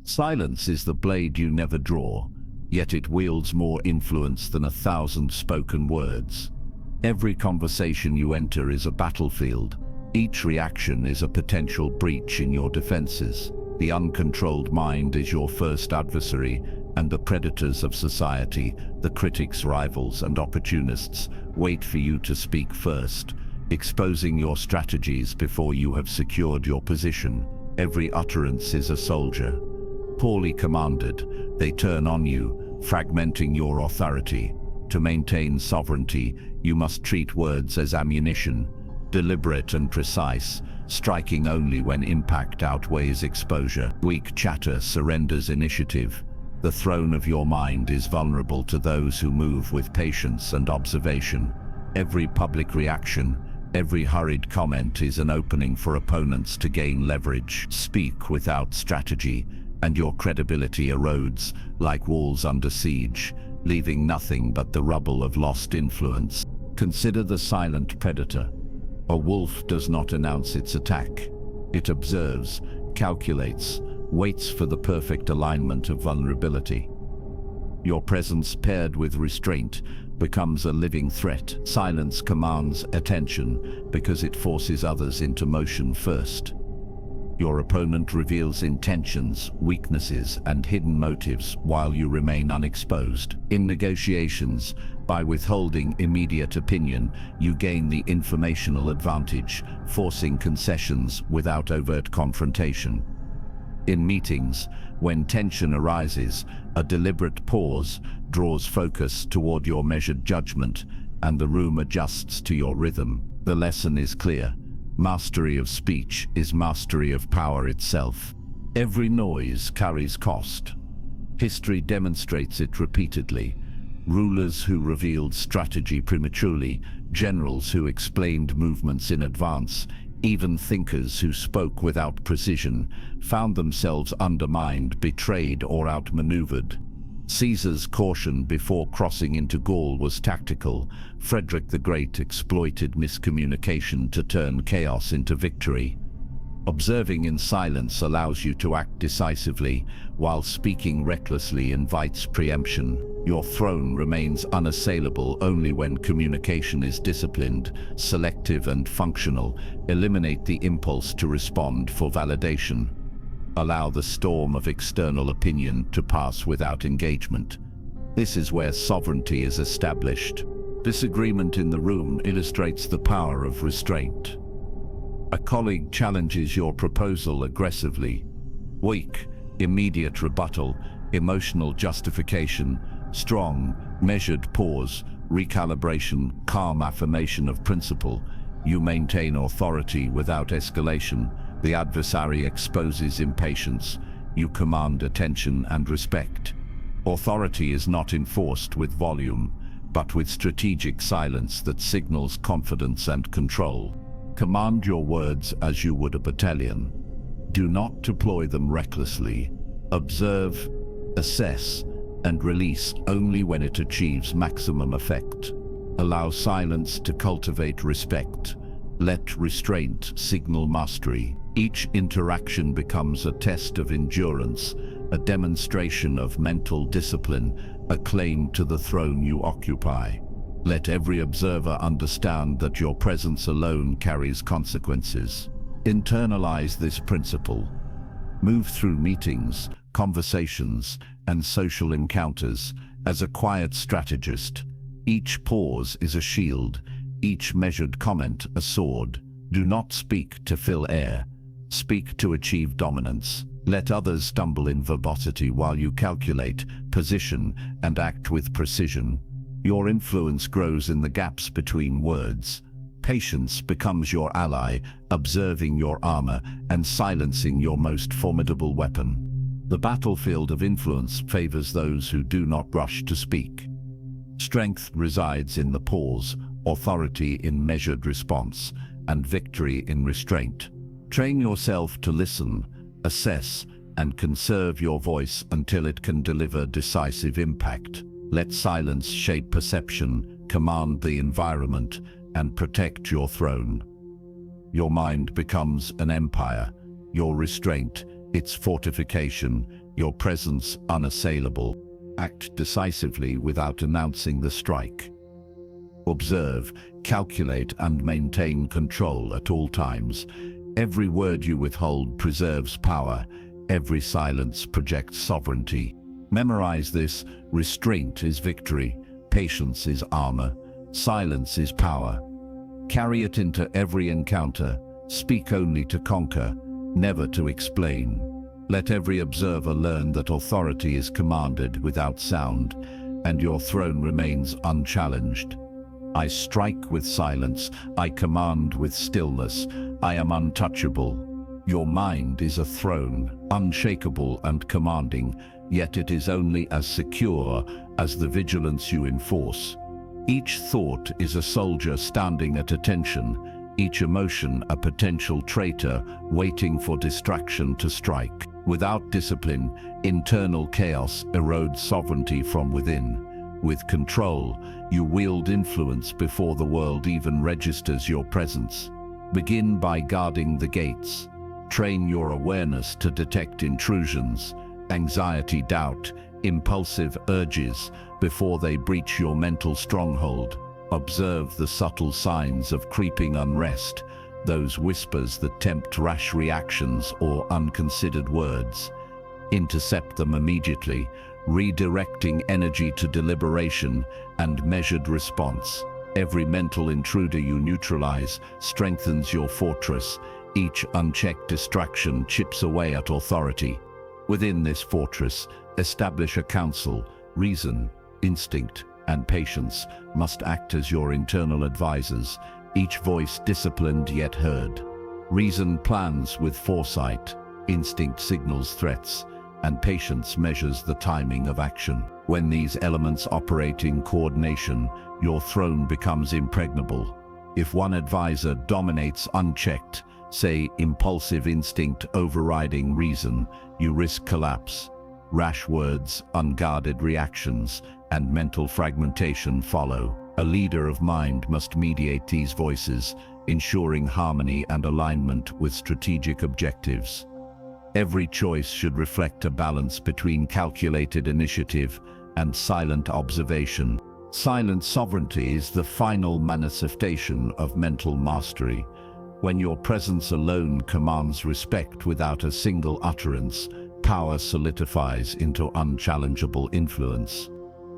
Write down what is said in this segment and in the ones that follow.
Silence is the blade you never draw, yet it wields more influence than 1,000 spoken words. Every conversation you enter is a battlefield. Each reaction is a potential breach in your defenses. The uncontrolled mind is your first adversary, and the predators of society, the critics, rivals, and opportunists, wait for you to speak first, exposing your strategies before you have secured your position. Every utterance is a soldier. Poorly commanded, they turn on you, fragmenting your authority. To maintain sovereignty, you must treat words as ammunition, deliberate and precise, striking only when impact outweighs exposure. Weak chatter surrenders initiative. The throne of your mind is vulnerable to those who move with patience and observation. Every public reaction, every hurried comment is an opening for opponents to gain leverage. Speak without strategy, and your credibility erodes like walls under siege, leaving nothing but the rubble of lost influence. Consider the silent predator. A wolf does not announce its attack. It observes, calculates, waits for the perfect alignment of vulnerability. Your presence paired with restraint becomes a living threat. Silence commands attention because it forces others into motion first. Your opponent reveals intentions, weaknesses, and hidden motives while you remain unexposed. In negotiations, by withholding immediate opinion, you gain the informational advantage, forcing concessions without overt confrontation. In meetings, when tension arises, a deliberate pause draws focus toward your measured judgment, and the room adjusts to your rhythm. The lesson is clear. Mastery of speech is mastery of power itself. Every noise carries cost. History demonstrates it repeatedly. Rulers who revealed strategy prematurely, generals who explained movements in advance, even thinkers who spoke without precision, found themselves undermined, betrayed, or outmaneuvered. Caesar's caution before crossing into Gaul was tactical. Frederick the Great exploited miscommunication to turn chaos into victory. Observing in silence allows you to act decisively, while speaking recklessly invites preemption. Your throne remains unassailable only when communication is disciplined, selective, and functional. Eliminate the impulse to respond for validation. Allow the storm of external opinion to pass without engagement. This is where sovereignty is established. Disagreement in the room illustrates the power of restraint. A colleague challenges your proposal aggressively. Weak, immediate rebuttal, emotional justification, strong, measured pause, recalibration, calm affirmation of principle. You maintain authority without escalation. The adversary exposes impatience. You command attention and respect. Authority is not enforced with volume, but with strategic silence that signals confidence and control. Command your words as you would a battalion. Do not deploy them recklessly. Observe, assess, and release only when it achieves maximum effect. Allow silence to cultivate respect. Let restraint signal mastery. Each interaction becomes a test of endurance, a demonstration of mental discipline, a claim to the throne you occupy. Let every observer understand that your presence alone carries consequences. Internalize this principle. Move through meetings, conversations, and social encounters as a quiet strategist. Each pause is a shield, each measured comment a sword. Do not speak to fill air. Speak to achieve dominance. Let others stumble in verbosity while you calculate, position, and act with precision. Your influence grows in the gaps between words. Patience becomes your ally, observing your armor and silencing your most formidable weapon. The battlefield of influence favors those who do not rush to speak. Strength resides in the pause, authority in measured response, and victory in restraint. Train yourself to listen, assess, and conserve your voice until it can deliver decisive impact. Let silence shape perception, command the environment, and protect your throne. Your mind becomes an empire, your restraint, its fortification, your presence unassailable. Act decisively without announcing the strike. Observe, calculate, and maintain control at all times. Every word you withhold preserves power. Every silence projects sovereignty. Memorize this: restraint is victory, patience is armor, silence is power. Carry it into every encounter. Speak only to conquer, never to explain. Let every observer learn that authority is commanded without sound, and your throne remains unchallenged. I strike with silence, I command with stillness, I am untouchable. Your mind is a throne, unshakable and commanding, yet it is only as secure as the vigilance you enforce. Each thought is a soldier standing at attention, each emotion a potential traitor waiting for distraction to strike. Without discipline, internal chaos erodes sovereignty from within. With control, you wield influence before the world even registers your presence. Begin by guarding the gates. Train your awareness to detect intrusions, anxiety, doubt, impulsive urges before they breach your mental stronghold. Observe the subtle signs of creeping unrest, those whispers that tempt rash reactions or unconsidered words. Intercept them immediately, redirecting energy to deliberation and measured response. Every mental intruder you neutralize strengthens your fortress. Each unchecked distraction chips away at authority. Within this fortress, establish a council. Reason, instinct, and patience must act as your internal advisors, each voice disciplined yet heard. Reason plans with foresight, instinct signals threats, and patience measures the timing of action. When these elements operate in coordination, your throne becomes impregnable. If one advisor dominates unchecked, say impulsive instinct overriding reason, you risk collapse. Rash words, unguarded reactions, and mental fragmentation follow. A leader of mind must mediate these voices, ensuring harmony and alignment with strategic objectives. Every choice should reflect a balance between calculated initiative and silent observation. Silent sovereignty is the final manifestation of mental mastery. When your presence alone commands respect without a single utterance, power solidifies into unchallengeable influence.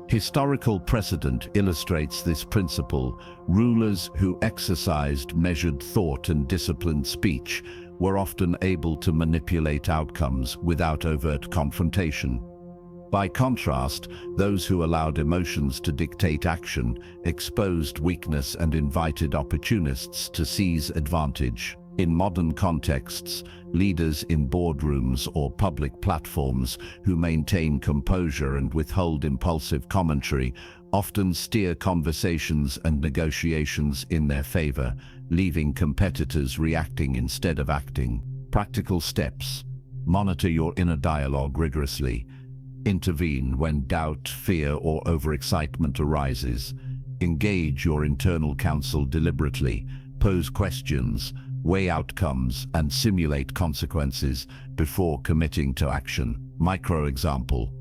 Historical precedent illustrates this principle. Rulers who exercised measured thought and disciplined speech were often able to manipulate outcomes without overt confrontation. By contrast, those who allowed emotions to dictate action exposed weakness and invited opportunists to seize advantage. In modern contexts, leaders in boardrooms or public platforms who maintain composure and withhold impulsive commentary often steer conversations and negotiations in their favor, leaving competitors reacting instead of acting. Practical steps: monitor your inner dialogue rigorously. Intervene when doubt, fear, or overexcitement arises. Engage your internal counsel deliberately. Pose questions, weigh outcomes, and simulate consequences before committing to action. Micro-example: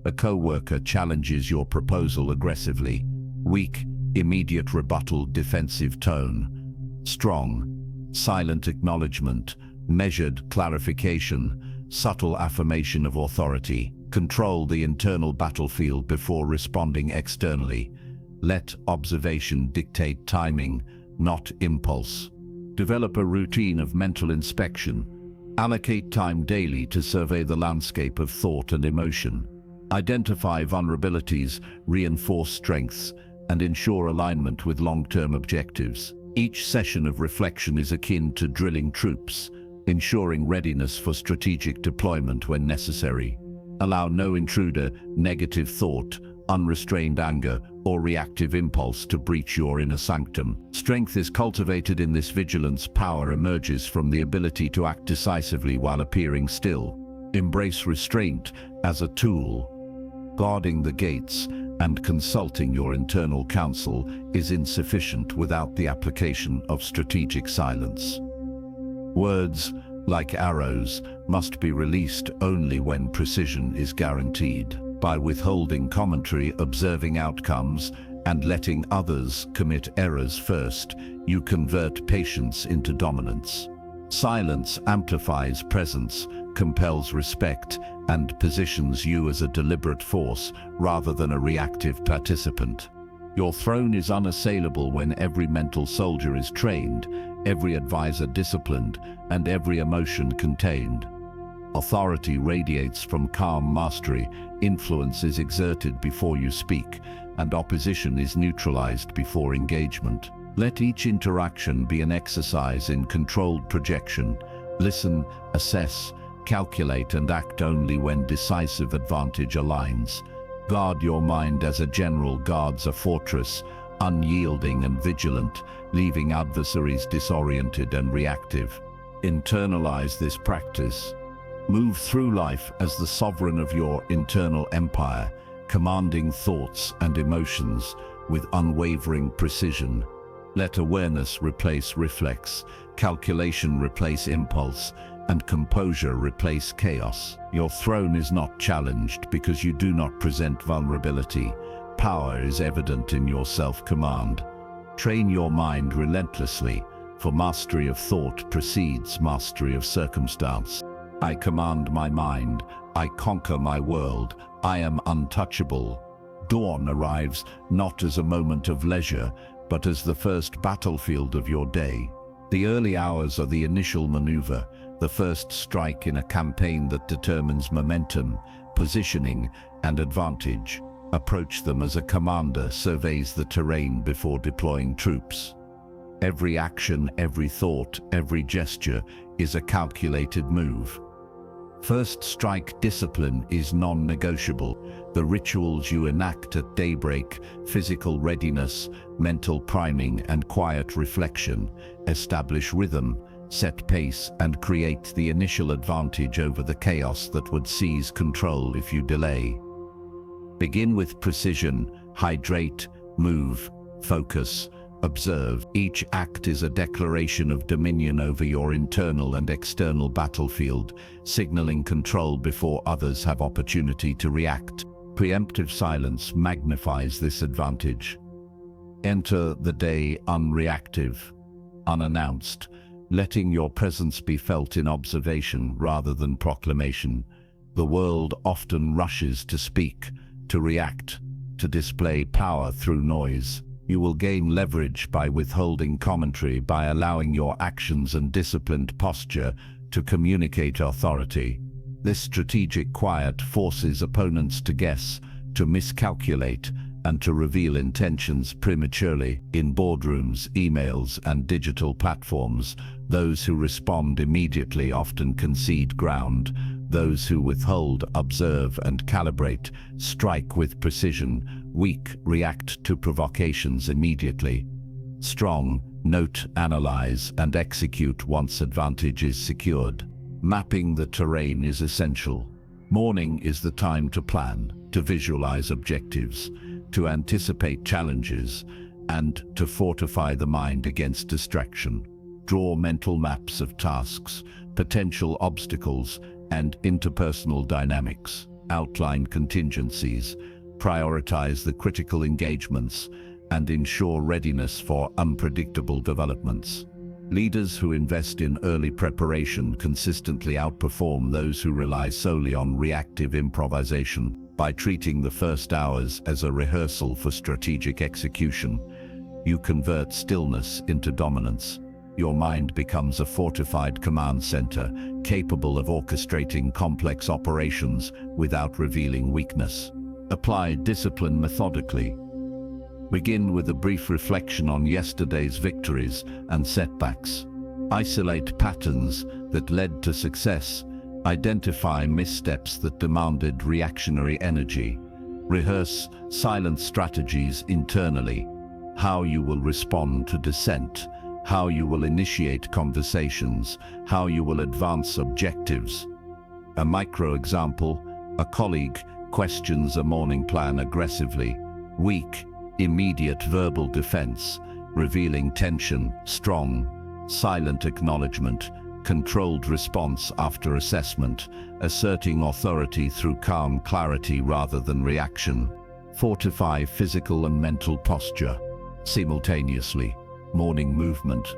a co-worker challenges your proposal aggressively. Weak, immediate rebuttal, defensive tone. Strong, silent acknowledgement, measured clarification, subtle affirmation of authority. Control the internal battlefield before responding externally. Let observation dictate timing, not impulse. Develop a routine of mental inspection. Allocate time daily to survey the landscape of thought and emotion. Identify vulnerabilities, reinforce strengths, and ensure alignment with long-term objectives. Each session of reflection is akin to drilling troops, ensuring readiness for strategic deployment when necessary. Allow no intruder, negative thought, unrestrained anger, or reactive impulse to breach your inner sanctum. Strength is cultivated in this vigilance. Power emerges from the ability to act decisively while appearing still. Embrace restraint as a tool. Guarding the gates and consulting your internal counsel is insufficient without the application of strategic silence. Words, like arrows, must be released only when precision is guaranteed. By withholding commentary, observing outcomes, and letting others commit errors first, you convert patience into dominance. Silence amplifies presence, compels respect, and positions you as a deliberate force rather than a reactive participant. Your throne is unassailable when every mental soldier is trained, every advisor disciplined, and every emotion contained. Authority radiates from calm mastery, influence is exerted before you speak, and opposition is neutralized before engagement. Let each interaction be an exercise in controlled projection. Listen, assess, calculate, and act only when decisive advantage aligns. Guard your mind as a general guards a fortress, unyielding and vigilant, leaving adversaries disoriented and reactive. Internalize this practice. Move through life as the sovereign of your internal empire, commanding thoughts and emotions with unwavering precision. Let awareness replace reflex, calculation replace impulse, and composure replace chaos. Your throne is not challenged because you do not present vulnerability. Power is evident in your self-command. Train your mind relentlessly, for mastery of thought precedes mastery of circumstance. I command my mind, I conquer my world, I am untouchable. Dawn arrives not as a moment of leisure, but as the first battlefield of your day. The early hours are the initial maneuver, the first strike in a campaign that determines momentum, positioning, and advantage. Approach them as a commander surveys the terrain before deploying troops. Every action, every thought, every gesture is a calculated move. First strike discipline is non-negotiable. The rituals you enact at daybreak, physical readiness, mental priming, and quiet reflection, establish rhythm, set pace, and create the initial advantage over the chaos that would seize control if you delay. Begin with precision, hydrate, move, focus, observe. Each act is a declaration of dominion over your internal and external battlefield, signaling control before others have opportunity to react. Preemptive silence magnifies this advantage. Enter the day unreactive, unannounced, letting your presence be felt in observation rather than proclamation. The world often rushes to speak, to react, to display power through noise. You will gain leverage by withholding commentary, by allowing your actions and disciplined posture to communicate authority. This strategic quiet forces opponents to guess, to miscalculate, and to reveal intentions prematurely. In boardrooms, emails, and digital platforms, those who respond immediately often concede ground. Those who withhold, observe, and calibrate strike with precision. Weak react to provocations immediately. Strong note, analyze, and execute once advantage is secured. Mapping the terrain is essential. Morning is the time to plan, to visualize objectives, to anticipate challenges, and to fortify the mind against distraction. Draw mental maps of tasks, potential obstacles, and interpersonal dynamics. Outline contingencies, prioritize the critical engagements, and ensure readiness for unpredictable developments. Leaders who invest in early preparation consistently outperform those who rely solely on reactive improvisation. By treating the first hours as a rehearsal for strategic execution, you convert stillness into dominance. Your mind becomes a fortified command center, capable of orchestrating complex operations without revealing weakness. Apply discipline methodically. Begin with a brief reflection on yesterday's victories and setbacks. Isolate patterns that led to success. Identify missteps that demanded reactionary energy. Rehearse silent strategies internally. How you will respond to dissent, how you will initiate conversations, how you will advance objectives. A micro example: a colleague questions a morning plan aggressively. Weak, immediate verbal defense, revealing tension. Strong, silent acknowledgement, controlled response after assessment, asserting authority through calm clarity rather than reaction. Fortify physical and mental posture simultaneously. Morning movement,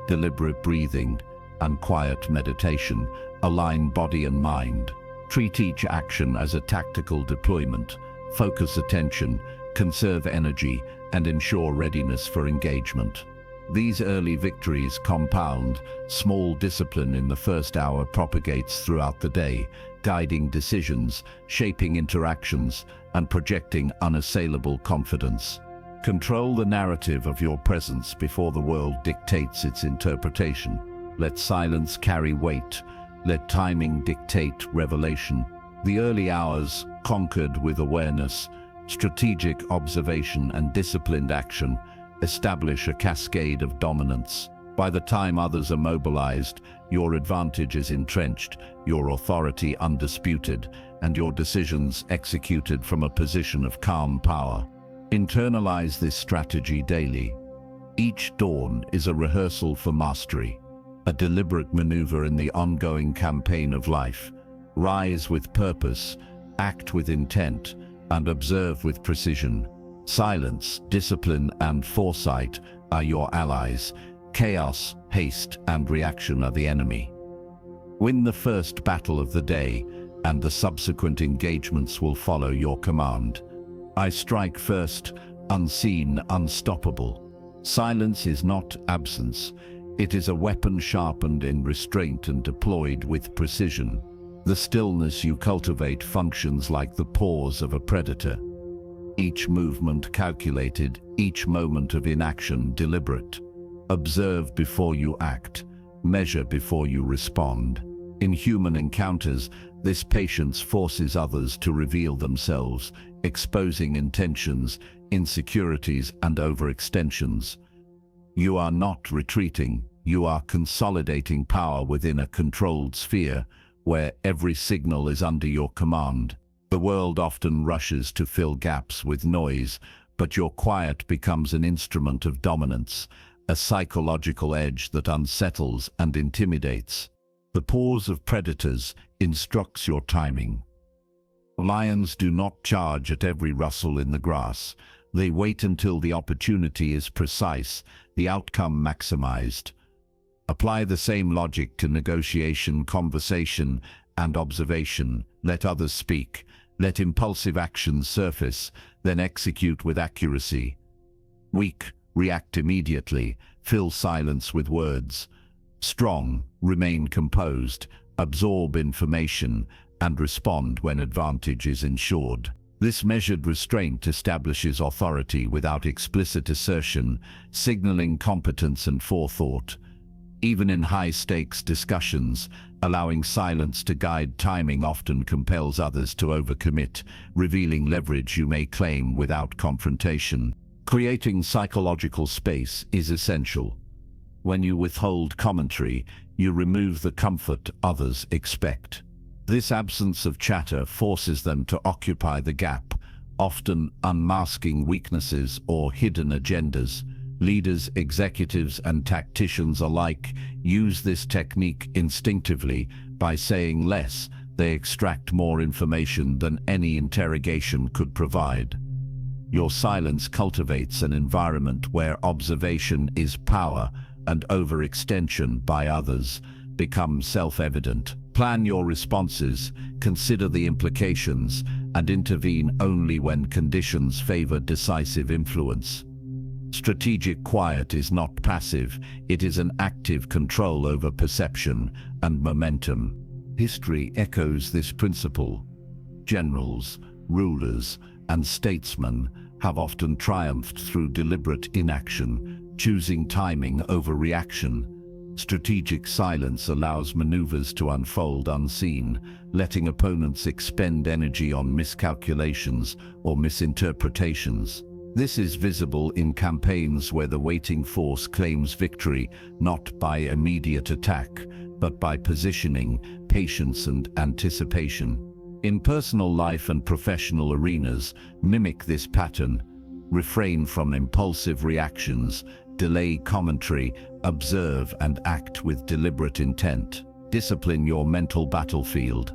deliberate breathing, and quiet meditation align body and mind. Treat each action as a tactical deployment. Focus attention, conserve energy, and ensure readiness for engagement. These early victories compound. Small discipline in the first hour propagates throughout the day, guiding decisions, shaping interactions, and projecting unassailable confidence. Control the narrative of your presence before the world dictates its interpretation. Let silence carry weight. Let timing dictate revelation. The early hours, conquered with awareness, strategic observation, and disciplined action, establish a cascade of dominance. By the time others are mobilized, your advantage is entrenched, your authority undisputed, and your decisions executed from a position of calm power. Internalize this strategy daily. Each dawn is a rehearsal for mastery, a deliberate maneuver in the ongoing campaign of life. Rise with purpose, act with intent, and observe with precision. Silence, discipline, and foresight are your allies. Chaos, haste, and reaction are the enemy. Win the first battle of the day, and the subsequent engagements will follow your command. I strike first, unseen, unstoppable. Silence is not absence. It is a weapon sharpened in restraint and deployed with precision. The stillness you cultivate functions like the pause of a predator. Each movement calculated, each moment of inaction deliberate. Observe before you act, measure before you respond. In human encounters, this patience forces others to reveal themselves, exposing intentions, insecurities, and overextensions. You are not retreating, you are consolidating power within a controlled sphere where every signal is under your command. The world often rushes to fill gaps with noise, but your quiet becomes an instrument of dominance, a psychological edge that unsettles and intimidates. The pause of predators instructs your timing. Lions do not charge at every rustle in the grass. They wait until the opportunity is precise, the outcome maximized. Apply the same logic to negotiation, conversation, and observation. Let others speak. Let impulsive actions surface, then execute with accuracy. Weak, react immediately. Fill silence with words. Strong, remain composed. Absorb information and respond when advantage is ensured. This measured restraint establishes authority without explicit assertion, signaling competence and forethought. Even in high-stakes discussions, allowing silence to guide timing often compels others to overcommit, revealing leverage you may claim without confrontation. Creating psychological space is essential. When you withhold commentary, you remove the comfort others expect. This absence of chatter forces them to occupy the gap, often unmasking weaknesses or hidden agendas. Leaders, executives, and tacticians alike use this technique instinctively. By saying less, they extract more information than any interrogation could provide. Your silence cultivates an environment where observation is power and overextension by others becomes self-evident. Plan your responses, consider the implications, and intervene only when conditions favor decisive influence. Strategic quiet is not passive, it is an active control over perception and momentum. History echoes this principle. Generals, rulers, and statesmen have often triumphed through deliberate inaction, choosing timing over reaction. Strategic silence allows maneuvers to unfold unseen, letting opponents expend energy on miscalculations or misinterpretations. This is visible in campaigns where the waiting force claims victory not by immediate attack, but by positioning, patience, and anticipation. In personal life and professional arenas, mimic this pattern. Refrain from impulsive reactions, delay commentary, observe and act with deliberate intent. Discipline your mental battlefield.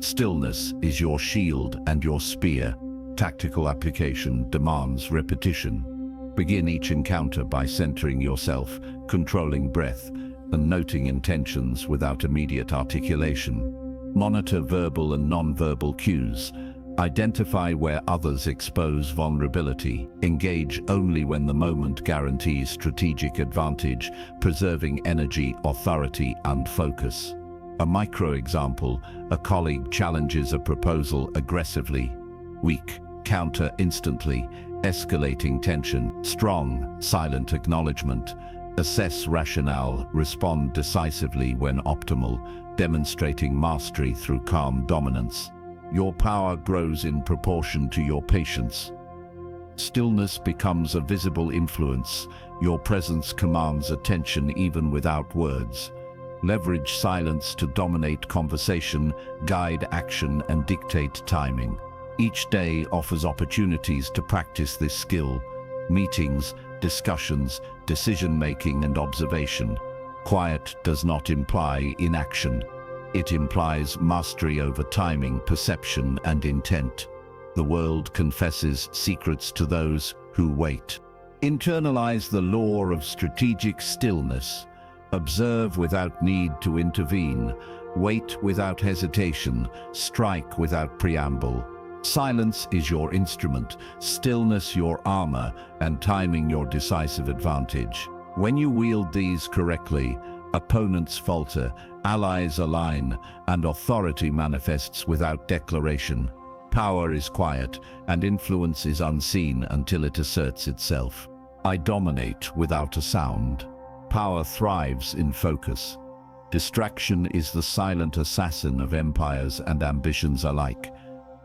Stillness is your shield and your spear. Tactical application demands repetition. Begin each encounter by centering yourself, controlling breath, and noting intentions without immediate articulation. Monitor verbal and non-verbal cues. Identify where others expose vulnerability. Engage only when the moment guarantees strategic advantage, preserving energy, authority, and focus. A micro example: a colleague challenges a proposal aggressively. Weak, counter instantly, escalating tension. Strong, silent acknowledgement. Assess rationale, respond decisively when optimal, demonstrating mastery through calm dominance. Your power grows in proportion to your patience. Stillness becomes a visible influence. Your presence commands attention even without words. Leverage silence to dominate conversation, guide action, and dictate timing. Each day offers opportunities to practice this skill. Meetings, discussions, decision-making, and observation. Quiet does not imply inaction. It implies mastery over timing, perception, and intent. The world confesses secrets to those who wait. Internalize the law of strategic stillness. Observe without need to intervene. Wait without hesitation. Strike without preamble. Silence is your instrument, stillness your armor, and timing your decisive advantage. When you wield these correctly, opponents falter, allies align, and authority manifests without declaration. Power is quiet, and influence is unseen until it asserts itself. I dominate without a sound. Power thrives in focus. Distraction is the silent assassin of empires and ambitions alike.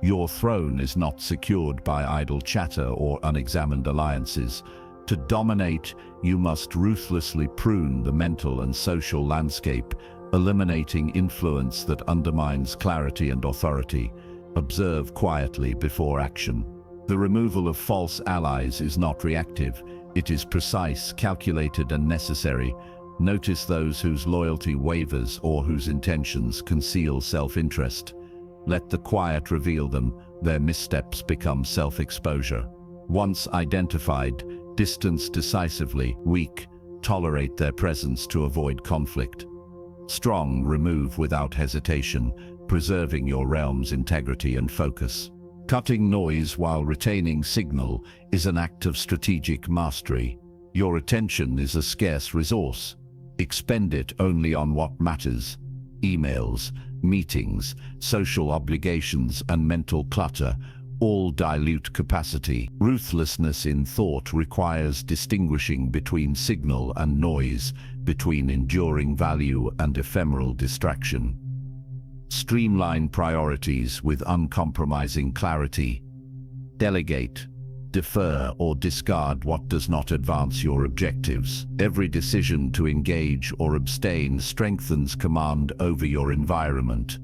Your throne is not secured by idle chatter or unexamined alliances. To dominate, you must ruthlessly prune the mental and social landscape, eliminating influence that undermines clarity and authority. Observe quietly before action. The removal of false allies is not reactive. It is precise, calculated, and necessary. Notice those whose loyalty wavers or whose intentions conceal self-interest. Let the quiet reveal them. Their missteps become self-exposure. Once identified, distance decisively. Weak, tolerate their presence to avoid conflict. Strong, remove without hesitation, preserving your realm's integrity and focus. Cutting noise while retaining signal is an act of strategic mastery. Your attention is a scarce resource. Expend it only on what matters. Emails, meetings, social obligations, and mental clutter all dilute capacity. Ruthlessness in thought requires distinguishing between signal and noise, between enduring value and ephemeral distraction. Streamline priorities with uncompromising clarity. Delegate, defer, or discard what does not advance your objectives. Every decision to engage or abstain strengthens command over your environment.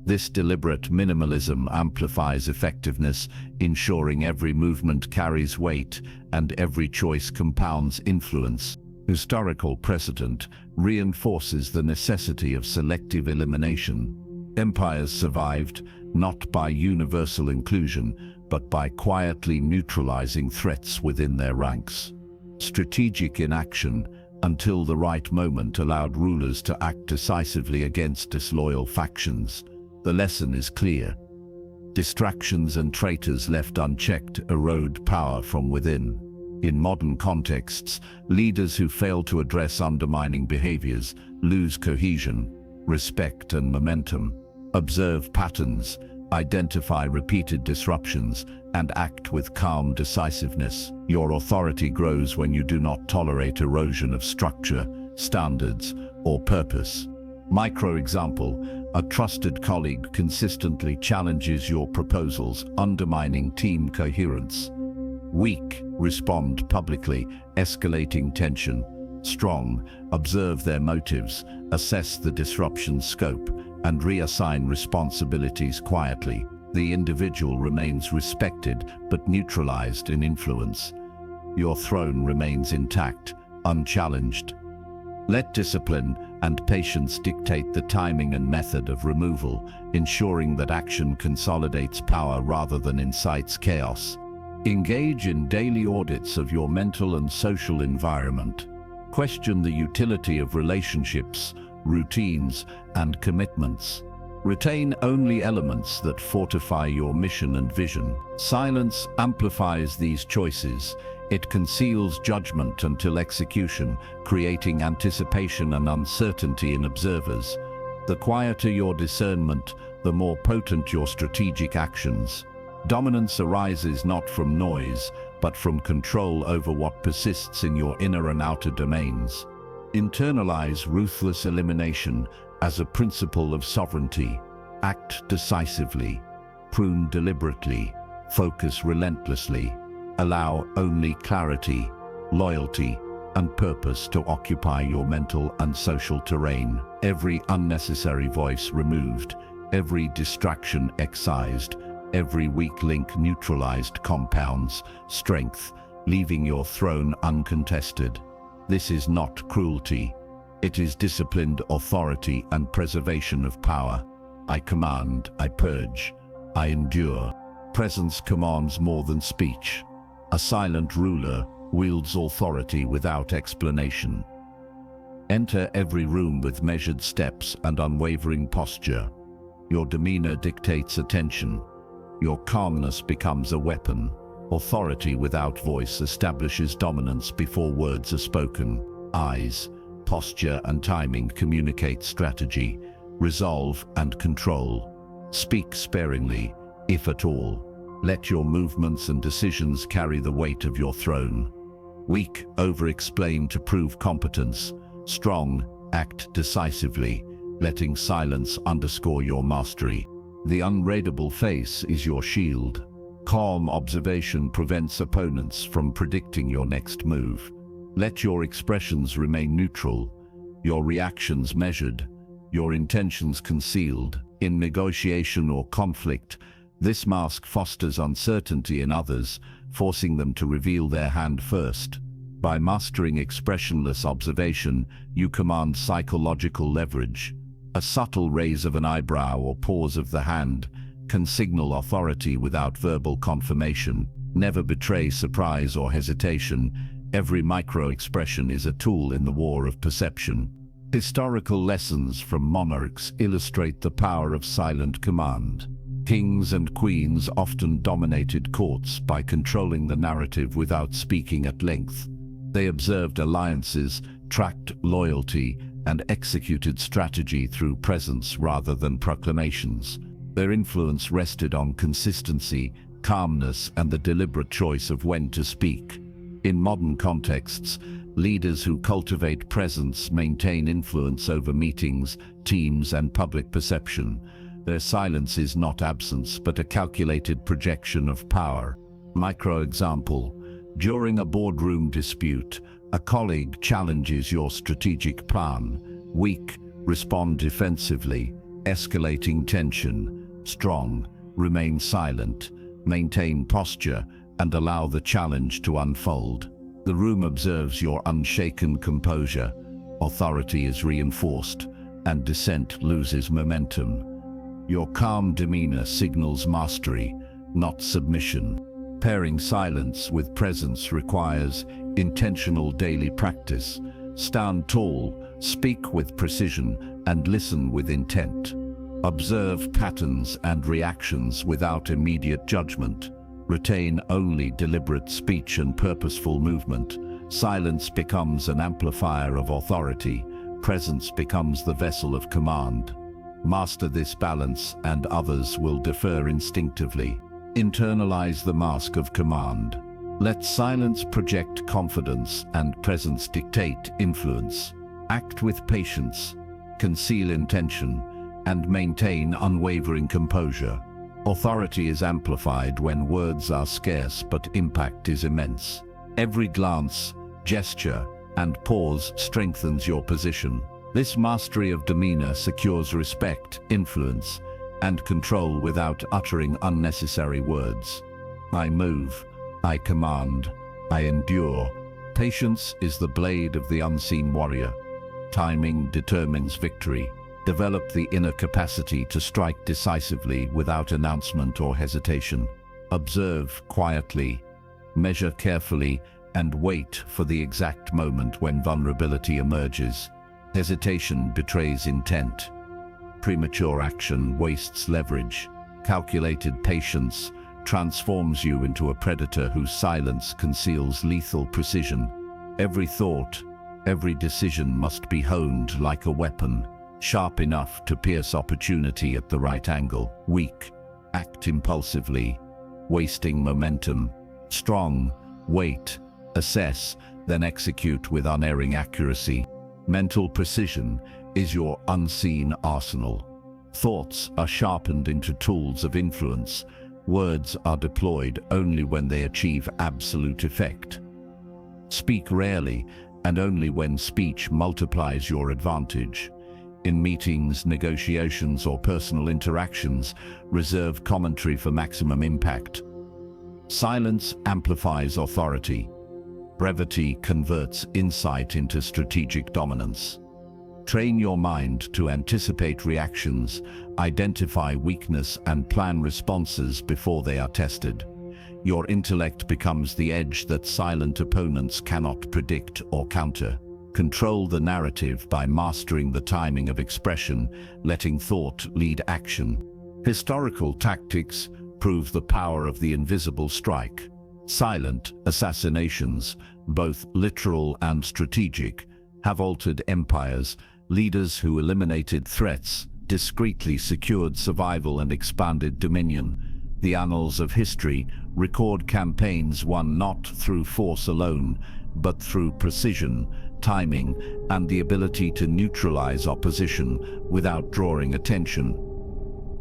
This deliberate minimalism amplifies effectiveness, ensuring every movement carries weight and every choice compounds influence. Historical precedent reinforces the necessity of selective elimination. Empires survived not by universal inclusion, but by quietly neutralizing threats within their ranks. Strategic inaction, until the right moment, allowed rulers to act decisively against disloyal factions. The lesson is clear. Distractions and traitors left unchecked erode power from within. In modern contexts, leaders who fail to address undermining behaviors lose cohesion, respect, and momentum. Observe patterns, identify repeated disruptions, and act with calm decisiveness. Your authority grows when you do not tolerate erosion of structure, standards, or purpose. Micro example: a trusted colleague consistently challenges your proposals, undermining team coherence. Weak, respond publicly, escalating tension. Strong, observe their motives, assess the disruption's scope, and reassign responsibilities quietly. The individual remains respected but neutralized in influence. Your throne remains intact, unchallenged. Let discipline and patience dictate the timing and method of removal, ensuring that action consolidates power rather than incites chaos. Engage in daily audits of your mental and social environment. Question the utility of relationships, routines, and commitments. Retain only elements that fortify your mission and vision. Silence amplifies these choices. It conceals judgment until execution, creating anticipation and uncertainty in observers. The quieter your discernment, the more potent your strategic actions. Dominance arises not from noise, but from control over what persists in your inner and outer domains. Internalize ruthless elimination as a principle of sovereignty. Act decisively, prune deliberately, focus relentlessly. Allow only clarity, loyalty, and purpose to occupy your mental and social terrain. Every unnecessary voice removed, every distraction excised, every weak link neutralized compounds strength, leaving your throne uncontested. This is not cruelty. It is disciplined authority and preservation of power. I command, I purge, I endure. Presence commands more than speech. A silent ruler wields authority without explanation. Enter every room with measured steps and unwavering posture. Your demeanor dictates attention. Your calmness becomes a weapon. Authority without voice establishes dominance before words are spoken. Eyes, posture, and timing communicate strategy, resolve, and control. Speak sparingly, if at all. Let your movements and decisions carry the weight of your throne. Weak, over-explain to prove competence. Strong, act decisively, letting silence underscore your mastery. The unreadable face is your shield. Calm observation prevents opponents from predicting your next move. Let your expressions remain neutral, your reactions measured, your intentions concealed. In negotiation or conflict, this mask fosters uncertainty in others, forcing them to reveal their hand first. By mastering expressionless observation, you command psychological leverage. A subtle raise of an eyebrow or pause of the hand can signal authority without verbal confirmation. Never betray surprise or hesitation. Every micro-expression is a tool in the war of perception. Historical lessons from monarchs illustrate the power of silent command. Kings and queens often dominated courts by controlling the narrative without speaking at length. They observed alliances, tracked loyalty, and executed strategy through presence rather than proclamations. Their influence rested on consistency, calmness, and the deliberate choice of when to speak. In modern contexts, leaders who cultivate presence maintain influence over meetings, teams, and public perception. Their silence is not absence, but a calculated projection of power. Micro-example: during a boardroom dispute, a colleague challenges your strategic plan. Weak, respond defensively, escalating tension. Strong, remain silent, maintain posture, and allow the challenge to unfold. The room observes your unshaken composure. Authority is reinforced, and dissent loses momentum. Your calm demeanor signals mastery, not submission. Pairing silence with presence requires intentional daily practice. Stand tall, speak with precision, and listen with intent. Observe patterns and reactions without immediate judgment. Retain only deliberate speech and purposeful movement. Silence becomes an amplifier of authority. Presence becomes the vessel of command. Master this balance, and others will defer instinctively. Internalize the mask of command. Let silence project confidence and presence dictate influence. Act with patience, conceal intention, and maintain unwavering composure. Authority is amplified when words are scarce, but impact is immense. Every glance, gesture, and pause strengthens your position. This mastery of demeanor secures respect, influence, and control without uttering unnecessary words. I move, I command, I endure. Patience is the blade of the unseen warrior. Timing determines victory. Develop the inner capacity to strike decisively without announcement or hesitation. Observe quietly, measure carefully, and wait for the exact moment when vulnerability emerges. Hesitation betrays intent. Premature action wastes leverage. Calculated patience transforms you into a predator whose silence conceals lethal precision. Every thought, every decision must be honed like a weapon, sharp enough to pierce opportunity at the right angle. Weak, act impulsively, wasting momentum. Strong, wait, assess, then execute with unerring accuracy. Mental precision is your unseen arsenal. Thoughts are sharpened into tools of influence. Words are deployed only when they achieve absolute effect. Speak rarely, and only when speech multiplies your advantage. In meetings, negotiations, or personal interactions, reserve commentary for maximum impact. Silence amplifies authority. Brevity converts insight into strategic dominance. Train your mind to anticipate reactions, identify weakness, and plan responses before they are tested. Your intellect becomes the edge that silent opponents cannot predict or counter. Control the narrative by mastering the timing of expression, letting thought lead action. Historical tactics prove the power of the invisible strike. Silent assassinations, both literal and strategic, have altered empires. Leaders who eliminated threats discreetly secured survival and expanded dominion. The annals of history record campaigns won not through force alone, but through precision, timing, and the ability to neutralize opposition without drawing attention.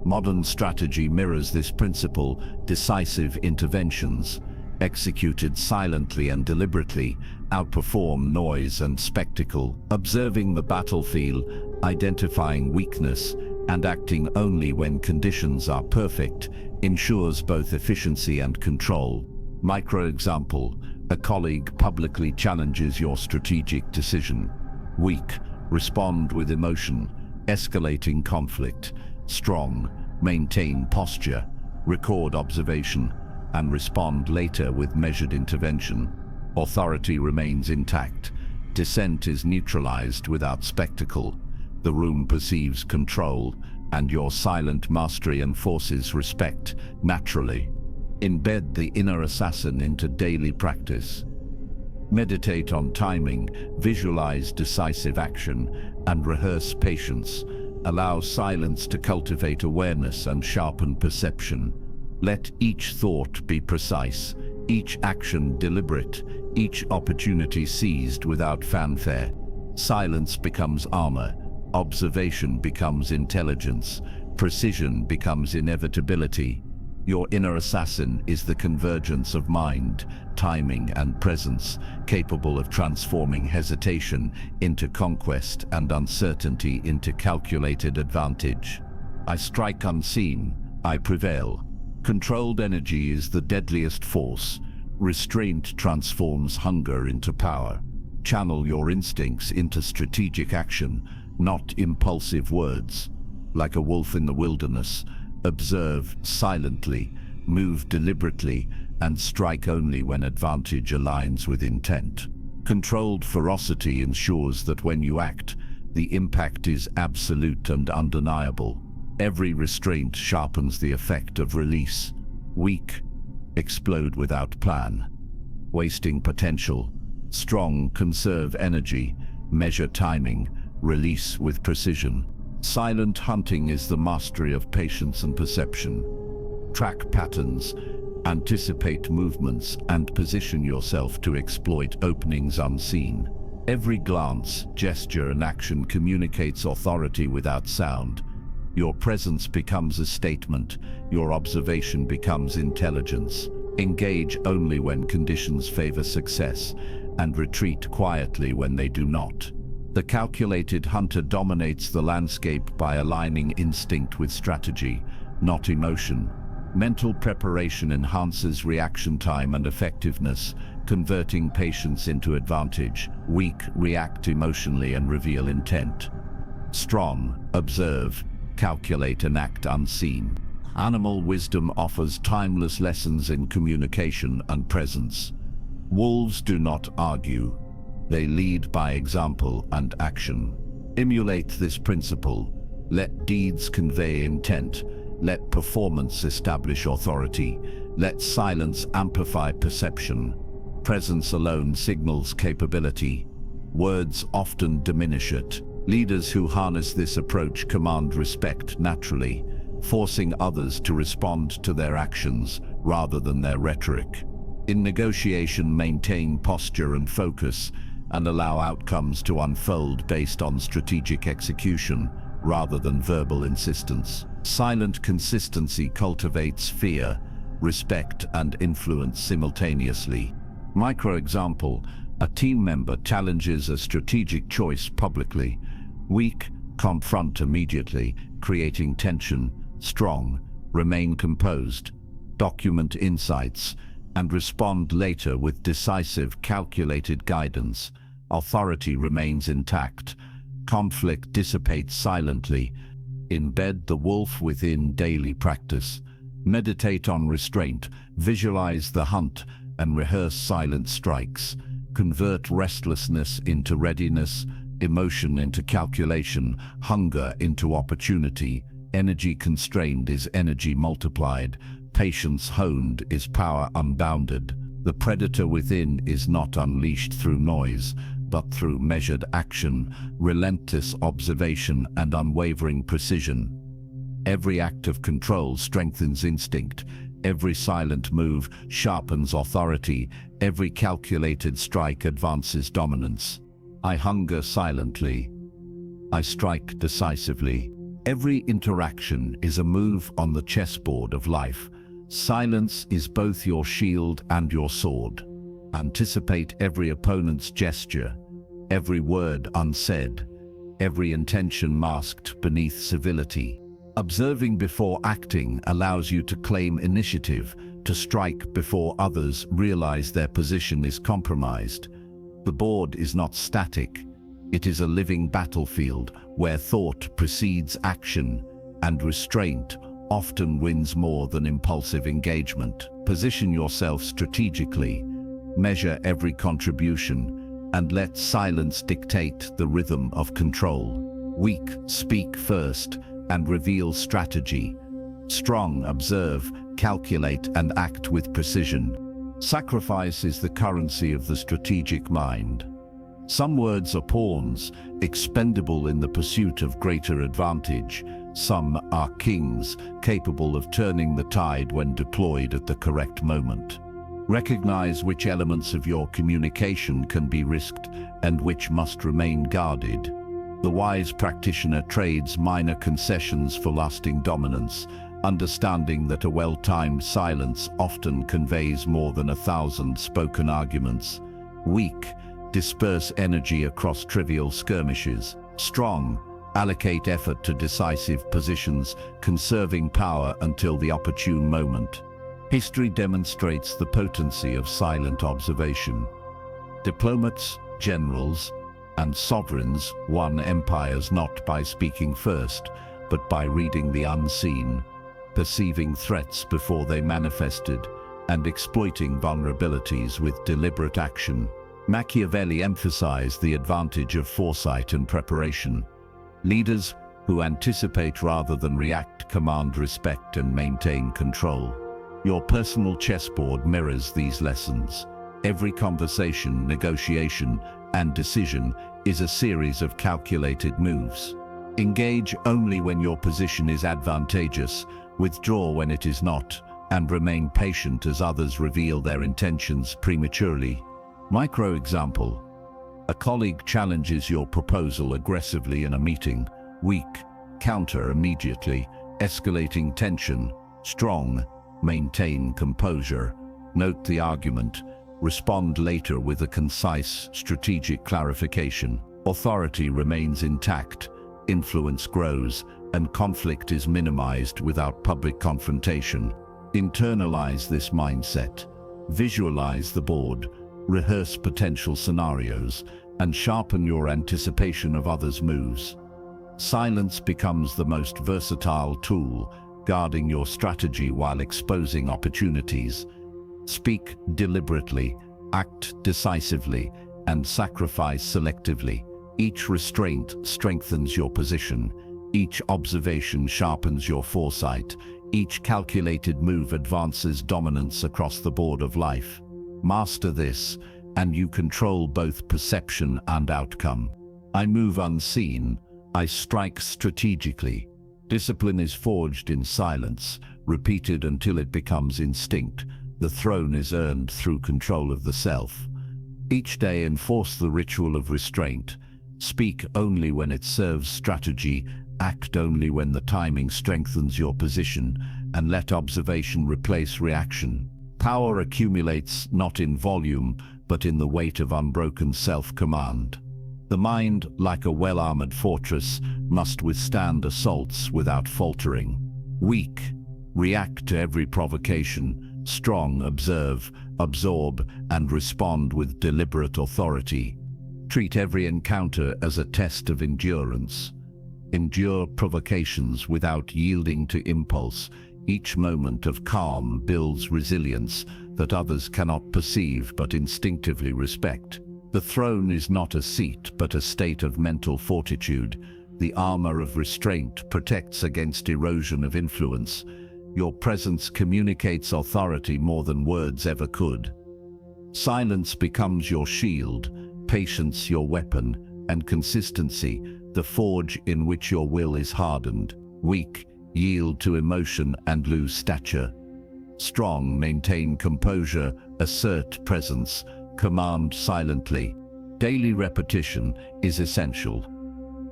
Modern strategy mirrors this principle. Decisive interventions, executed silently and deliberately, outperform noise and spectacle. Observing the battlefield, identifying weakness, and acting only when conditions are perfect ensures both efficiency and control. Micro-example: a colleague publicly challenges your strategic decision. Weak, respond with emotion, escalating conflict. Strong, maintain posture, record observation, and respond later with measured intervention. Authority remains intact. Dissent is neutralized without spectacle. The room perceives control, and your silent mastery enforces respect naturally. Embed the inner assassin into daily practice. Meditate on timing, visualize decisive action, and rehearse patience. Allow silence to cultivate awareness and sharpen perception. Let each thought be precise, each action deliberate, each opportunity seized without fanfare. Silence becomes armor, observation becomes intelligence, precision becomes inevitability. Your inner assassin is the convergence of mind, timing, and presence, capable of transforming hesitation into conquest and uncertainty into calculated advantage. I strike unseen, I prevail. Controlled energy is the deadliest force. Restraint transforms hunger into power. Channel your instincts into strategic action, not impulsive words. Like a wolf in the wilderness, observe silently, move deliberately, and strike only when advantage aligns with intent. Controlled ferocity ensures that when you act, the impact is absolute and undeniable. Every restraint sharpens the effect of release. Weak, explode without plan, wasting potential. Strong, conserve energy, measure timing, release with precision. Silent hunting is the mastery of patience and perception. Track patterns, anticipate movements, and position yourself to exploit openings unseen. Every glance, gesture, and action communicates authority without sound. Your presence becomes a statement, your observation becomes intelligence. Engage only when conditions favor success, and retreat quietly when they do not. The calculated hunter dominates the landscape by aligning instinct with strategy, not emotion. Mental preparation enhances reaction time and effectiveness, converting patience into advantage. Weak, react emotionally and reveal intent. Strong, observe, calculate and act unseen. Animal wisdom offers timeless lessons in communication and presence. Wolves do not argue. They lead by example and action. Emulate this principle. Let deeds convey intent. Let performance establish authority. Let silence amplify perception. Presence alone signals capability. Words often diminish it. Leaders who harness this approach command respect naturally, forcing others to respond to their actions rather than their rhetoric. In negotiation, maintain posture and focus, and allow outcomes to unfold based on strategic execution rather than verbal insistence. Silent consistency cultivates fear, respect, and influence simultaneously. Micro example: a team member challenges a strategic choice publicly. Weak, confront immediately, creating tension. Strong, remain composed, document insights, and respond later with decisive, calculated guidance. Authority remains intact. Conflict dissipates silently. Embed the wolf within daily practice. Meditate on restraint, visualize the hunt, and rehearse silent strikes. Convert restlessness into readiness, emotion into calculation, hunger into opportunity. Energy constrained is energy multiplied. Patience honed is power unbounded. The predator within is not unleashed through noise, but through measured action, relentless observation, and unwavering precision. Every act of control strengthens instinct. Every silent move sharpens authority. Every calculated strike advances dominance. I hunger silently. I strike decisively. Every interaction is a move on the chessboard of life. Silence is both your shield and your sword. Anticipate every opponent's gesture, every word unsaid, every intention masked beneath civility. Observing before acting allows you to claim initiative, to strike before others realize their position is compromised. The board is not static. It is a living battlefield where thought precedes action, and restraint often wins more than impulsive engagement. Position yourself strategically, measure every contribution, and let silence dictate the rhythm of control. Weak, speak first and reveal strategy. Strong, observe, calculate, and act with precision. Sacrifice is the currency of the strategic mind. Some words are pawns, expendable in the pursuit of greater advantage. Some are kings, capable of turning the tide when deployed at the correct moment. Recognize which elements of your communication can be risked and which must remain guarded. The wise practitioner trades minor concessions for lasting dominance, understanding that a well-timed silence often conveys more than 1,000 spoken arguments. Weak, disperse energy across trivial skirmishes. Strong, allocate effort to decisive positions, conserving power until the opportune moment. History demonstrates the potency of silent observation. Diplomats, generals, and sovereigns won empires not by speaking first, but by reading the unseen, perceiving threats before they manifested, and exploiting vulnerabilities with deliberate action. Machiavelli emphasized the advantage of foresight and preparation. Leaders who anticipate rather than react command respect and maintain control. Your personal chessboard mirrors these lessons. Every conversation, negotiation, and decision is a series of calculated moves. Engage only when your position is advantageous, withdraw when it is not, and remain patient as others reveal their intentions prematurely. Micro example: a colleague challenges your proposal aggressively in a meeting. Weak, counter immediately, escalating tension. Strong, maintain composure. Note the argument. Respond later with a concise, strategic clarification. Authority remains intact, influence grows, and conflict is minimized without public confrontation. Internalize this mindset. Visualize the board, rehearse potential scenarios, and sharpen your anticipation of others' moves. Silence becomes the most versatile tool, guarding your strategy while exposing opportunities. Speak deliberately, act decisively, and sacrifice selectively. Each restraint strengthens your position. Each observation sharpens your foresight. Each calculated move advances dominance across the board of life. Master this, and you control both perception and outcome. I move unseen. I strike strategically. Discipline is forged in silence, repeated until it becomes instinct. The throne is earned through control of the self. Each day enforce the ritual of restraint. Speak only when it serves strategy, act only when the timing strengthens your position, and let observation replace reaction. Power accumulates not in volume, but in the weight of unbroken self-command. The mind, like a well-armored fortress, must withstand assaults without faltering. Weak, react to every provocation. Strong, observe, absorb, and respond with deliberate authority. Treat every encounter as a test of endurance. Endure provocations without yielding to impulse. Each moment of calm builds resilience that others cannot perceive but instinctively respect. The throne is not a seat, but a state of mental fortitude. The armor of restraint protects against erosion of influence. Your presence communicates authority more than words ever could. Silence becomes your shield, patience your weapon, and consistency the forge in which your will is hardened. Weak, yield to emotion and lose stature. Strong, maintain composure, assert presence, command silently. Daily repetition is essential.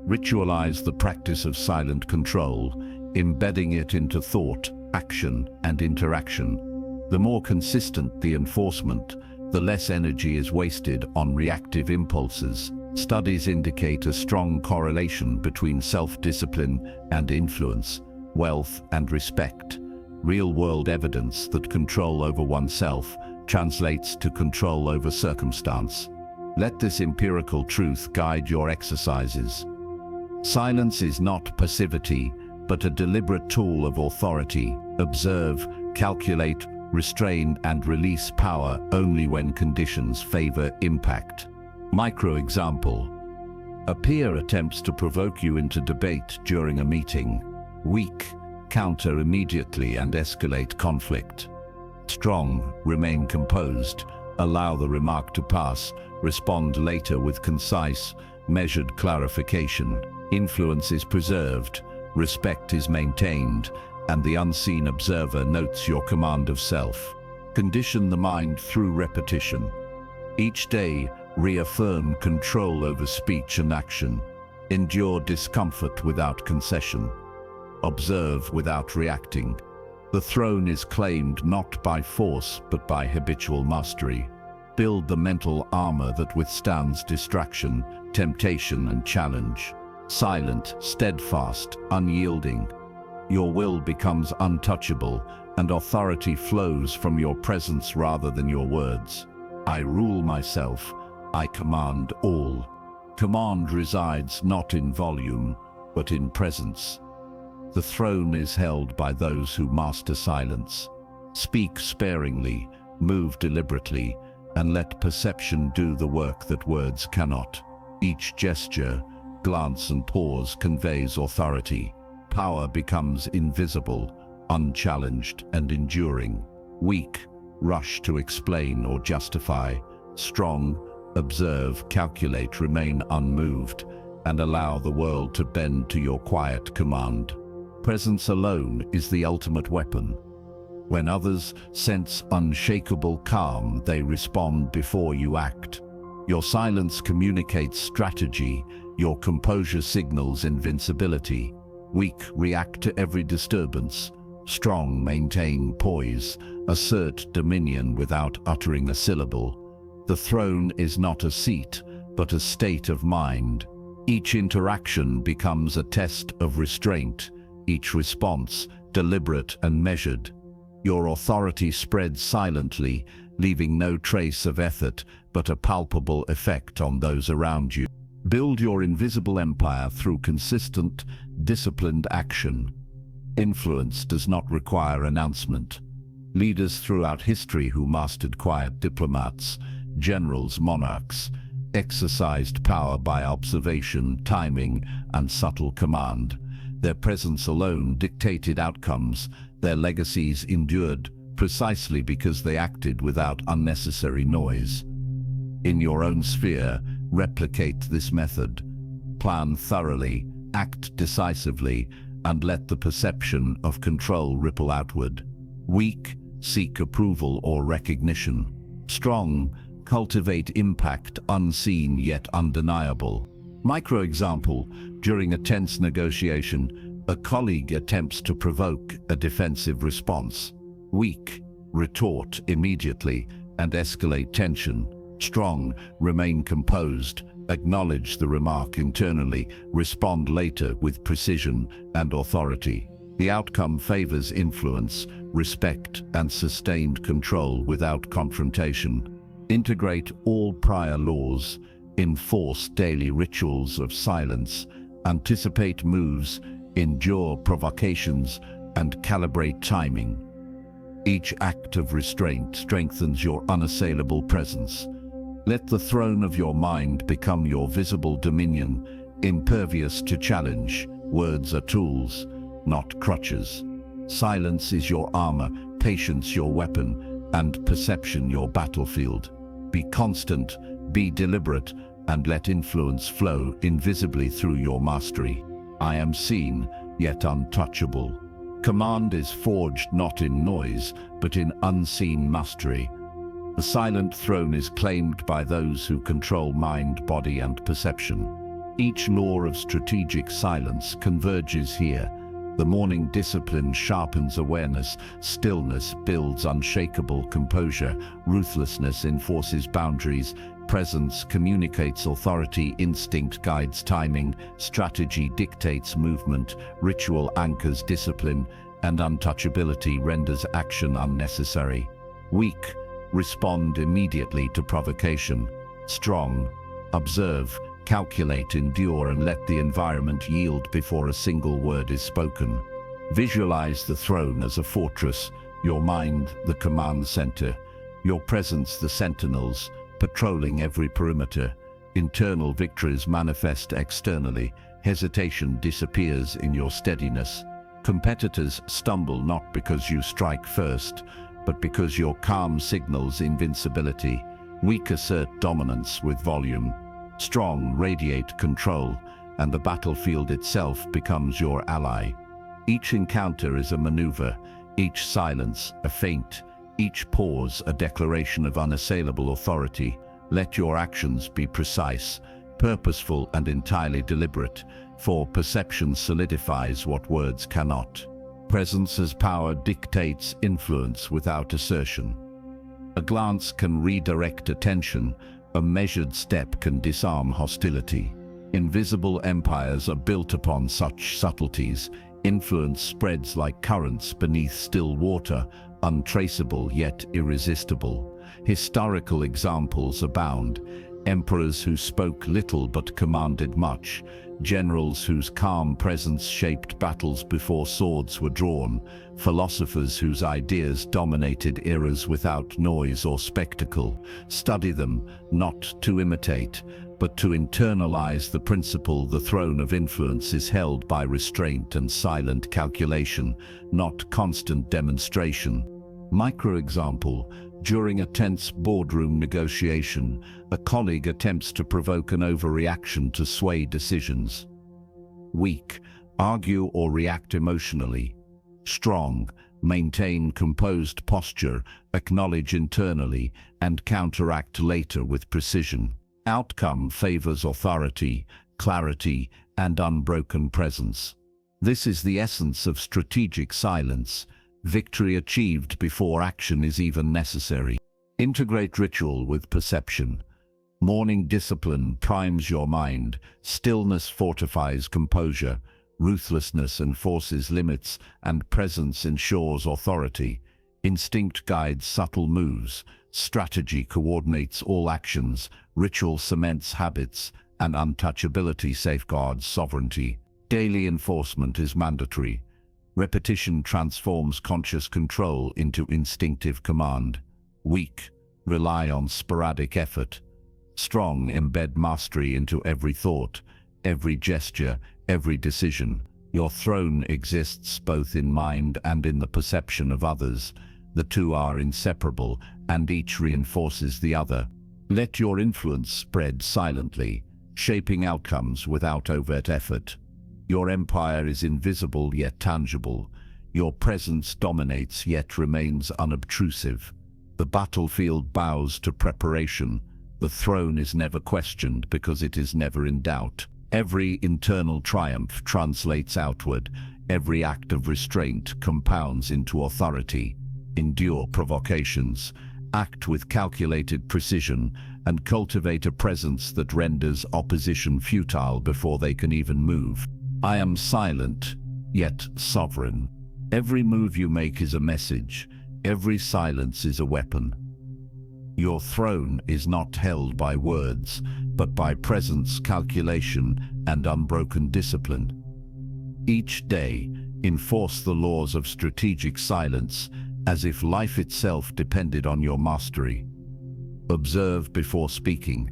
Ritualize the practice of silent control, embedding it into thought, action, and interaction. The more consistent the enforcement, the less energy is wasted on reactive impulses. Studies indicate a strong correlation between self-discipline and influence, wealth and respect. Real-world evidence that control over oneself translates to control over circumstance. Let this empirical truth guide your exercises. Silence is not passivity, but a deliberate tool of authority. Observe, calculate, restrain, and release power only when conditions favor impact. Micro-example. A peer attempts to provoke you into debate during a meeting. Weak, counter immediately and escalate conflict. Strong, remain composed, allow the remark to pass, respond later with concise, measured clarification. Influence is preserved, respect is maintained, and the unseen observer notes your command of self. Condition the mind through repetition. Each day, reaffirm control over speech and action. Endure discomfort without concession. Observe without reacting. The throne is claimed not by force, but by habitual mastery. Build the mental armor that withstands distraction, temptation, and challenge. Silent, steadfast, unyielding. Your will becomes untouchable, and authority flows from your presence rather than your words. I rule myself. I command all. Command resides not in volume, but in presence. The throne is held by those who master silence. Speak sparingly, move deliberately, and let perception do the work that words cannot. Each gesture, glance, and pause conveys authority. Power becomes invisible, unchallenged, and enduring. Weak, rush to explain or justify. Strong, observe, calculate, remain unmoved, and allow the world to bend to your quiet command. Presence alone is the ultimate weapon. When others sense unshakable calm, they respond before you act. Your silence communicates strategy, your composure signals invincibility. Weak, react to every disturbance. Strong, maintain poise, assert dominion without uttering a syllable. The throne is not a seat, but a state of mind. Each interaction becomes a test of restraint, each response deliberate and measured. Your authority spreads silently, leaving no trace of effort but a palpable effect on those around you. Build your invisible empire through consistent, disciplined action. Influence does not require announcement. Leaders throughout history who mastered quiet diplomats, generals, monarchs, exercised power by observation, timing, and subtle command. Their presence alone dictated outcomes. Their legacies endured precisely because they acted without unnecessary noise. In your own sphere, replicate this method. Plan thoroughly, act decisively, and let the perception of control ripple outward. Weak, seek approval or recognition. Strong, cultivate impact unseen yet undeniable. Micro-example: during a tense negotiation, a colleague attempts to provoke a defensive response. Weak, retort immediately and escalate tension. Strong, remain composed, acknowledge the remark internally, respond later with precision and authority. The outcome favors influence, respect, and sustained control without confrontation. Integrate all prior laws, enforce daily rituals of silence, anticipate moves, endure provocations, and calibrate timing. Each act of restraint strengthens your unassailable presence. Let the throne of your mind become your visible dominion, impervious to challenge. Words are tools, not crutches. Silence is your armor, patience your weapon, and perception your battlefield. Be constant, be deliberate, and let influence flow invisibly through your mastery. I am seen, yet untouchable. Command is forged not in noise, but in unseen mastery. The silent throne is claimed by those who control mind, body, and perception. Each law of strategic silence converges here. The morning discipline sharpens awareness, stillness builds unshakable composure, ruthlessness enforces boundaries, presence communicates authority, instinct guides timing, strategy dictates movement, ritual anchors discipline, and untouchability renders action unnecessary. Weak, respond immediately to provocation. Strong, observe, calculate, endure, and let the environment yield before a single word is spoken. Visualize the throne as a fortress, your mind the command center, your presence the sentinels, patrolling every perimeter. Internal victories manifest externally, hesitation disappears in your steadiness. Competitors stumble not because you strike first, but because your calm signals invincibility. Weak assert dominance with volume. Strong radiate control, and the battlefield itself becomes your ally. Each encounter is a maneuver, each silence a feint, each pause a declaration of unassailable authority. Let your actions be precise, purposeful, and entirely deliberate, for perception solidifies what words cannot. Presence as power dictates influence without assertion. A glance can redirect attention, a measured step can disarm hostility. Invisible empires are built upon such subtleties. Influence spreads like currents beneath still water, untraceable yet irresistible. Historical examples abound. Emperors who spoke little but commanded much, generals whose calm presence shaped battles before swords were drawn, philosophers whose ideas dominated eras without noise or spectacle. Study them, not to imitate, but to internalize the principle. The throne of influence is held by restraint and silent calculation, not constant demonstration. Micro-example: during a tense boardroom negotiation, a colleague attempts to provoke an overreaction to sway decisions. Weak, argue or react emotionally. Strong, maintain composed posture, acknowledge internally, and counteract later with precision. Outcome favors authority, clarity, and unbroken presence. This is the essence of strategic silence. Victory achieved before action is even necessary. Integrate ritual with perception. Morning discipline primes your mind, stillness fortifies composure, ruthlessness enforces limits, and presence ensures authority. Instinct guides subtle moves, strategy coordinates all actions, ritual cements habits, and untouchability safeguards sovereignty. Daily enforcement is mandatory. Repetition transforms conscious control into instinctive command. Weak, rely on sporadic effort. Strong, embed mastery into every thought, every gesture, every decision. Your throne exists both in mind and in the perception of others. The two are inseparable, and each reinforces the other. Let your influence spread silently, shaping outcomes without overt effort. Your empire is invisible yet tangible. Your presence dominates yet remains unobtrusive. The battlefield bows to preparation. The throne is never questioned because it is never in doubt. Every internal triumph translates outward. Every act of restraint compounds into authority. Endure provocations, act with calculated precision, and cultivate a presence that renders opposition futile before they can even move. I am silent, yet sovereign. Every move you make is a message. Every silence is a weapon. Your throne is not held by words, but by presence, calculation, and unbroken discipline. Each day, enforce the laws of strategic silence, as if life itself depended on your mastery. Observe before speaking.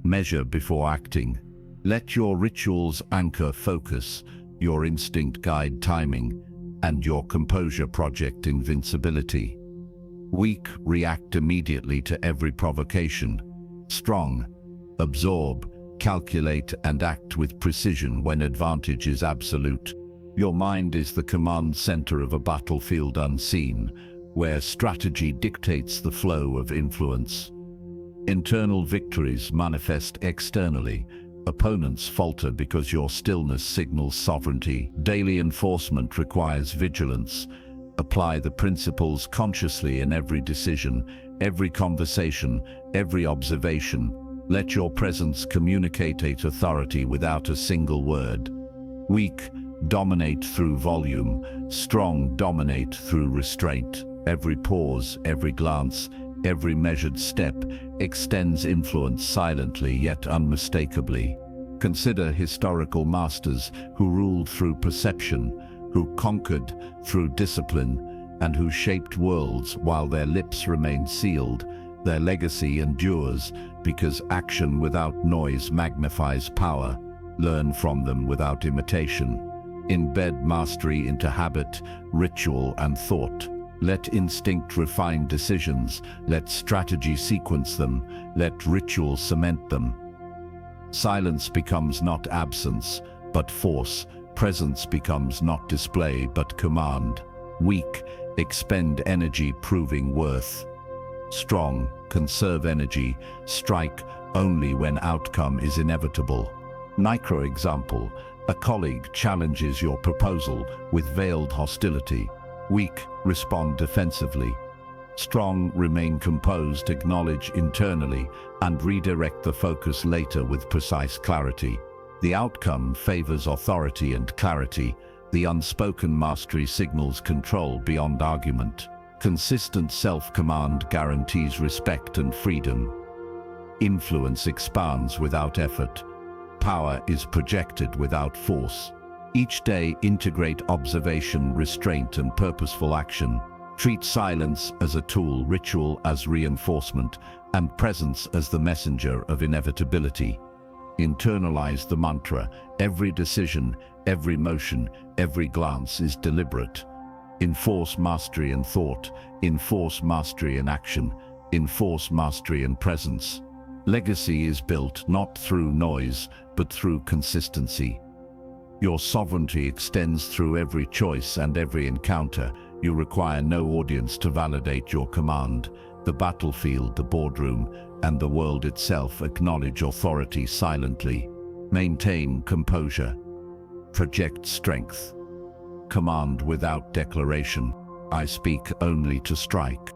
Measure before acting. Let your rituals anchor focus, your instinct guide timing, and your composure project invincibility. Weak, react immediately to every provocation. Strong, absorb, calculate, and act with precision when advantage is absolute. Your mind is the command center of a battlefield unseen, where strategy dictates the flow of influence. Internal victories manifest externally. Opponents falter because your stillness signals sovereignty. Daily enforcement requires vigilance. Apply the principles consciously in every decision, every conversation, every observation. Let your presence communicate authority without a single word. Weak, dominate through volume. Strong, dominate through restraint. Every pause, every glance, every measured step extends influence silently yet unmistakably. Consider historical masters who ruled through perception, who conquered through discipline, and who shaped worlds while their lips remained sealed. Their legacy endures because action without noise magnifies power. Learn from them without imitation. Embed mastery into habit, ritual, and thought. Let instinct refine decisions. Let strategy sequence them. Let ritual cement them. Silence becomes not absence, but force. Presence becomes not display, but command. Weak, expend energy proving worth. Strong, conserve energy. Strike only when outcome is inevitable. Micro example, a colleague challenges your proposal with veiled hostility. Weak, respond defensively. Strong, remain composed, acknowledge internally, and redirect the focus later with precise clarity. The outcome favors authority and clarity. The unspoken mastery signals control beyond argument. Consistent self-command guarantees respect and freedom. Influence expands without effort. Power is projected without force. Each day, integrate observation, restraint, and purposeful action. Treat silence as a tool, ritual as reinforcement, and presence as the messenger of inevitability. Internalize the mantra. Every decision, every motion, every glance is deliberate. Enforce mastery in thought. Enforce mastery in action. Enforce mastery in presence. Legacy is built not through noise, but through consistency. Your sovereignty extends through every choice and every encounter. You require no audience to validate your command. The battlefield, the boardroom, and the world itself acknowledge authority silently. Maintain composure. Project strength. Command without declaration. I speak only to strike.